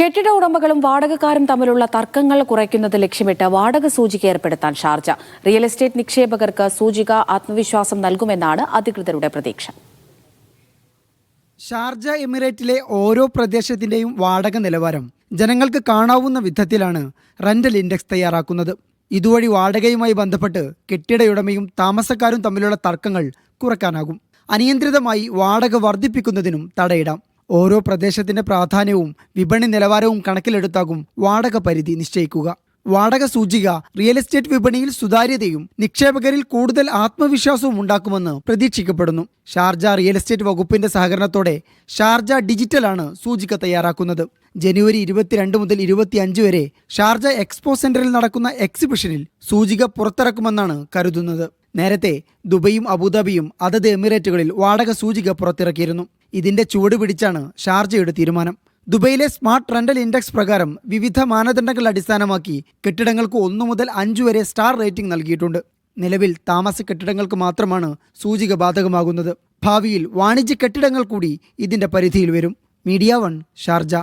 കെട്ടിട ഉടമകളും വാടകക്കാരും തമ്മിലുള്ള തർക്കങ്ങൾ കുറയ്ക്കുന്നത് ലക്ഷ്യമിട്ട് വാടക സൂചിക ഏർപ്പെടുത്താൻ ഷാർജ. റിയൽ എസ്റ്റേറ്റ് നിക്ഷേപകർക്ക് സൂചിക ആത്മവിശ്വാസം നൽകുമെന്നാണ് അധികൃതരുടെ പ്രതീക്ഷ. ഷാർജ എമിറേറ്റിലെ ഓരോ പ്രദേശത്തിന്റെയും വാടക നിലവാരം ജനങ്ങൾക്ക് കാണാവുന്ന വിധത്തിലാണ് റെന്റൽ ഇൻഡെക്സ് തയ്യാറാക്കുന്നത്. ഇതുവഴി വാടകയുമായി ബന്ധപ്പെട്ട് കെട്ടിടയുടമയും താമസക്കാരും തമ്മിലുള്ള തർക്കങ്ങൾ കുറയ്ക്കാനാകും. അനിയന്ത്രിതമായി വാടക വർദ്ധിപ്പിക്കുന്നതിനും തടയിടാം. ഓരോ പ്രദേശത്തിന്റെ പ്രാധാന്യവും വിപണി നിലവാരവും കണക്കിലെടുത്താകും വാടക പരിധി നിശ്ചയിക്കുക. വാടക സൂചിക റിയൽ എസ്റ്റേറ്റ് വിപണിയിൽ സുതാര്യതയും നിക്ഷേപകരിൽ കൂടുതൽ ആത്മവിശ്വാസവും ഉണ്ടാക്കുമെന്ന് പ്രതീക്ഷിക്കപ്പെടുന്നു. ഷാർജ റിയൽ എസ്റ്റേറ്റ് വകുപ്പിന്റെ സഹകരണത്തോടെ ഷാർജ ഡിജിറ്റലാണ് സൂചിക തയ്യാറാക്കുന്നത്. ജനുവരി 22 മുതൽ 25 വരെ ഷാർജ എക്സ്പോ സെന്ററിൽ നടക്കുന്ന എക്സിബിഷനിൽ സൂചിക പുറത്തിറക്കുമെന്നാണ് കരുതുന്നത്. നേരത്തെ ദുബൈയും അബുദാബിയും അതത് എമിറേറ്റുകളിൽ വാടക സൂചിക പുറത്തിറക്കിയിരുന്നു. ഇതിന്റെ ചുവട് പിടിച്ചാണ് ഷാർജയുടെ തീരുമാനം. ദുബൈയിലെ സ്മാർട്ട് റെന്റൽ ഇൻഡെക്സ് പ്രകാരം വിവിധ മാനദണ്ഡങ്ങൾ അടിസ്ഥാനമാക്കി കെട്ടിടങ്ങൾക്ക് 1 മുതൽ 5 വരെ സ്റ്റാർ റേറ്റിംഗ് നൽകിയിട്ടുണ്ട്. നിലവിൽ താമസ കെട്ടിടങ്ങൾക്ക് മാത്രമാണ് സൂചിക ബാധകമാകുന്നത്. ഭാവിയിൽ വാണിജ്യ കെട്ടിടങ്ങൾ കൂടി ഇതിന്റെ പരിധിയിൽ വരും. Media 1 Sharjah.